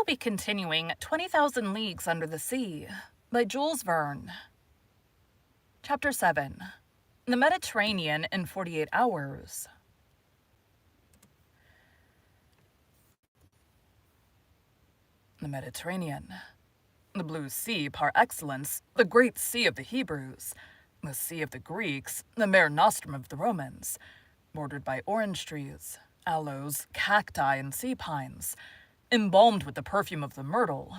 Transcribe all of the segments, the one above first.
be continuing 20,000 Leagues Under the Sea by Jules Verne. Chapter 7. The Mediterranean in 48 Hours. The Mediterranean. The blue sea par excellence, the great sea of the Hebrews, the sea of the Greeks, the mare nostrum of the Romans, bordered by orange trees, aloes, cacti, and sea pines, embalmed with the perfume of the myrtle,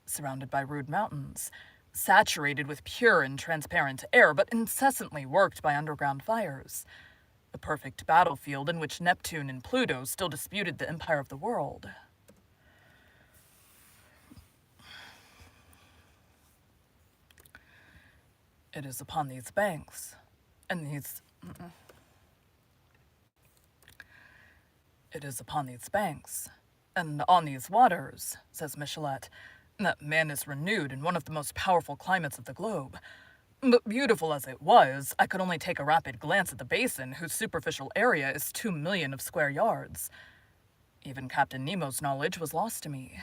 surrounded by rude mountains, saturated with pure and transparent air, but incessantly worked by underground fires. A perfect battlefield in which Neptune and Pluto still disputed the empire of the world. It is upon these banks, and It is upon these banks, and on these waters, says Michelet, that man is renewed in one of the most powerful climates of the globe. But beautiful as it was, I could only take a rapid glance at the basin, whose superficial area is 2,000,000 of square yards. Even Captain Nemo's knowledge was lost to me,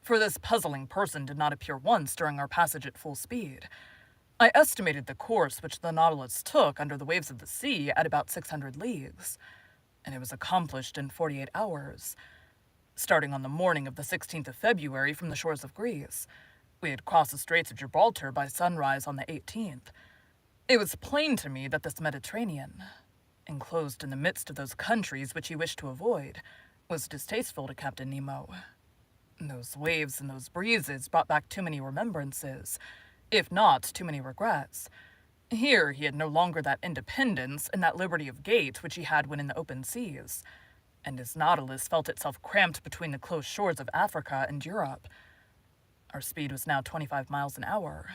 for this puzzling person did not appear once during our passage at full speed. I estimated the course which the Nautilus took under the waves of the sea at about 600 leagues, and it was accomplished in 48 hours. Starting on the morning of the 16th of February from the shores of Greece, we had crossed the Straits of Gibraltar by sunrise on the 18th. It was plain to me that this Mediterranean, enclosed in the midst of those countries which he wished to avoid, was distasteful to Captain Nemo. Those waves and those breezes brought back too many remembrances, if not too many regrets. Here he had no longer that independence and that liberty of gait which he had when in the open seas, and his Nautilus felt itself cramped between the close shores of Africa and Europe. Our speed was now 25 miles an hour.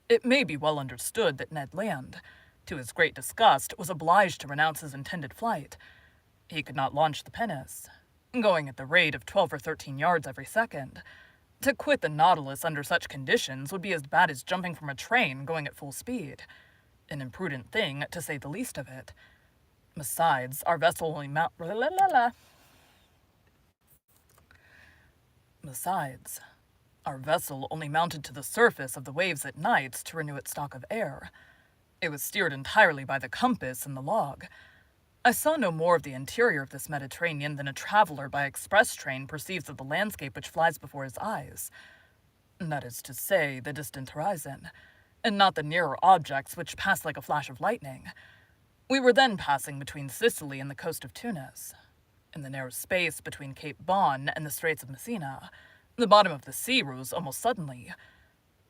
It may be well understood that Ned Land, to his great disgust, was obliged to renounce his intended flight. He could not launch the pinnace, going at the rate of 12 or 13 yards every second. To quit the Nautilus under such conditions would be as bad as jumping from a train going at full speed. An imprudent thing, to say the least of it. Besides, our vessel only mounted to the surface of the waves at night to renew its stock of air. It was steered entirely by the compass and the log. I saw no more of the interior of this Mediterranean than a traveler by express train perceives of the landscape which flies before his eyes. That is to say, the distant horizon, and not the nearer objects which pass like a flash of lightning. We were then passing between Sicily and the coast of Tunis. In the narrow space between Cape Bon and the Straits of Messina, the bottom of the sea rose almost suddenly.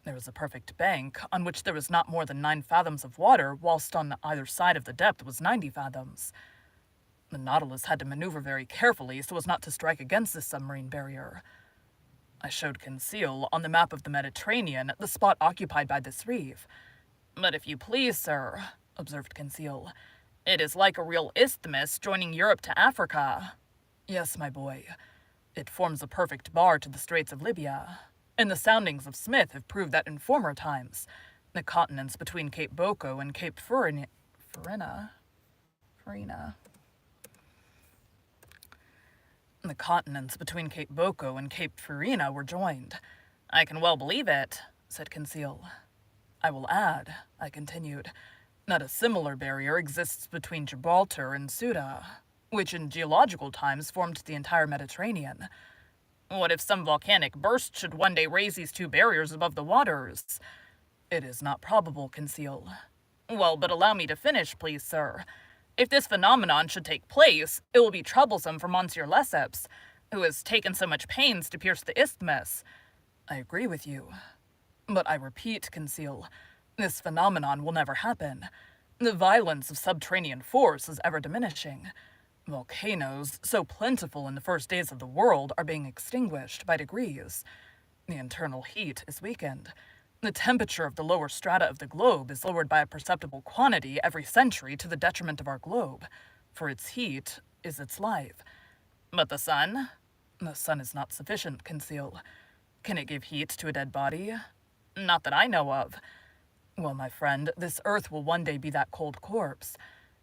There was a perfect bank, on which there was not more than 9 fathoms of water, whilst on either side of the depth was 90 fathoms. The Nautilus had to maneuver very carefully so as not to strike against this submarine barrier. I showed Conseil on the map of the Mediterranean the spot occupied by this reef. "But if you please, sir," observed Conseil, "it is like a real isthmus joining Europe to Africa." "Yes, my boy. It forms a perfect bar to the Straits of Libya, and the soundings of Smith have proved that in former times, the continents between Cape Bocco and Cape Farina were joined." "I can well believe it," said Conseil. "I will add," I continued, "that a similar barrier exists between Gibraltar and Ceuta, which in geological times formed the entire Mediterranean." "What if some volcanic burst should one day raise these 2 barriers above the waters?" "It is not probable, Conseil." "Well, but allow me to finish, please, sir. If this phenomenon should take place, it will be troublesome for Monsieur Lesseps, who has taken so much pains to pierce the isthmus." "I agree with you. But I repeat, Conseil, this phenomenon will never happen. The violence of subterranean force is ever diminishing. Volcanoes, so plentiful in the first days of the world, are being extinguished by degrees. The internal heat is weakened. The temperature of the lower strata of the globe is lowered by a perceptible quantity every century to the detriment of our globe, for its heat is its life." "But the sun?" "The sun is not sufficient, Conseil. Can it give heat to a dead body?" "Not that I know of." "Well, my friend, this earth will one day be that cold corpse.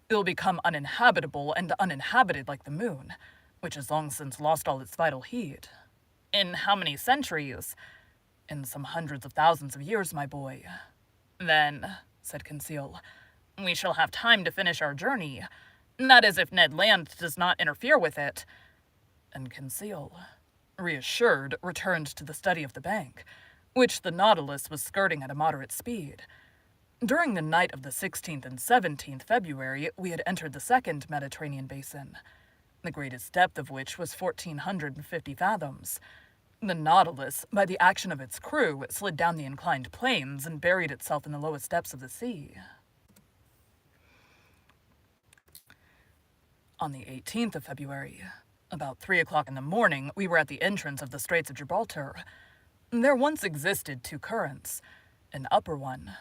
It will become uninhabitable and uninhabited like the moon, which has long since lost all its vital heat. In how many centuries? In some hundreds of thousands of years, my boy. Then, said Conseil, we shall have time to finish our journey. That is, if Ned Land does not interfere with it. And Conseil, reassured, returned to the study of the bank, which the Nautilus was skirting at a moderate speed. During the night of the 16th and 17th February, we had entered the second Mediterranean basin, the greatest depth of which was 1,450 fathoms. The Nautilus, by the action of its crew, slid down the inclined planes and buried itself in the lowest depths of the sea. On the 18th of February, about 3 o'clock in the morning, we were at the entrance of the Straits of Gibraltar. There once existed two currents, an upper one,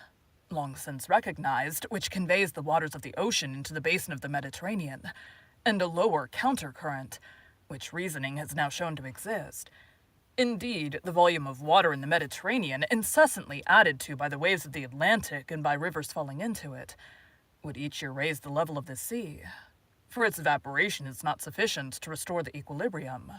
long since recognized, which conveys the waters of the ocean into the basin of the Mediterranean, and a lower countercurrent, which reasoning has now shown to exist. Indeed, the volume of water in the Mediterranean, incessantly added to by the waves of the Atlantic and by rivers falling into it, would each year raise the level of the sea, for its evaporation is not sufficient to restore the equilibrium.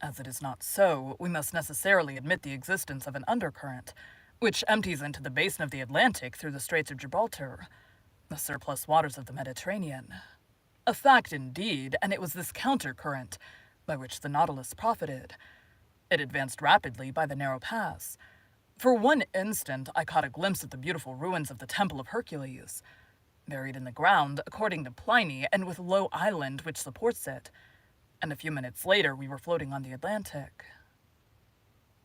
As it is not so, we must necessarily admit the existence of an undercurrent, which empties into the basin of the Atlantic through the Straits of Gibraltar, the surplus waters of the Mediterranean. A fact indeed, and it was this countercurrent by which the Nautilus profited. It advanced rapidly by the narrow pass. For one instant, I caught a glimpse of the beautiful ruins of the Temple of Hercules, buried in the ground, according to Pliny, and with a low island which supports it. And a few minutes later, we were floating on the Atlantic.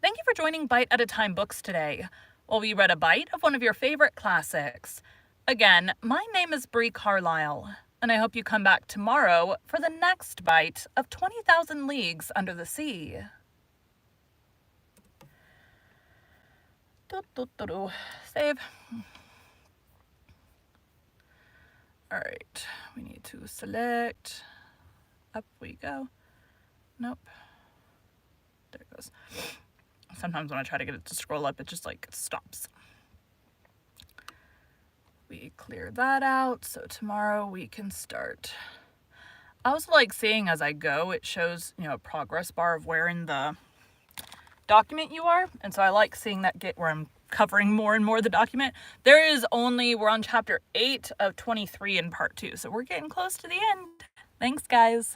Thank you for joining Bite at a Time Books today, while we read a bite of one of your favorite classics. Again, my name is Bree Carlile, and I hope you come back tomorrow for the next bite of 20,000 Leagues Under the Sea. Save. Alright, we need to select. Up we go. Nope. There it goes. Sometimes when I try to get it to scroll up, it just stops. We clear that out, so tomorrow we can start. I also like seeing as I go, it shows, a progress bar of where in the document you are. And so I like seeing that get where I'm covering more and more of the document. We're on chapter 8 of 23 in part 2, so we're getting close to the end. Thanks, guys.